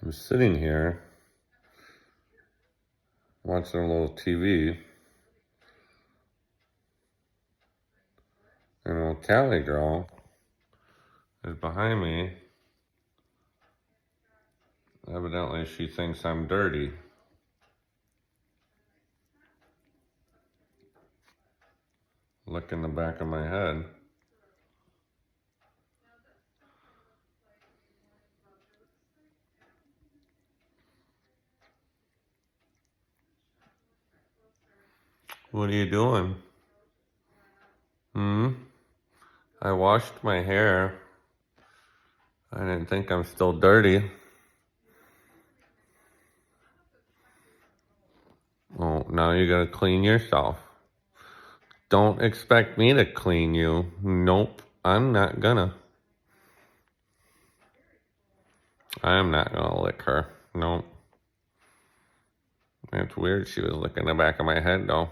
I'm sitting here watching a little TV, and a little Cali girl is behind me. Evidently, she thinks I'm dirty. Look in the back of my head. What are you doing? I washed my hair. I didn't think I'm still dirty. Oh, now you gotta clean yourself. Don't expect me to clean you. Nope, I'm not gonna. I am not gonna lick her. Nope. It's weird she was licking the back of my head, though.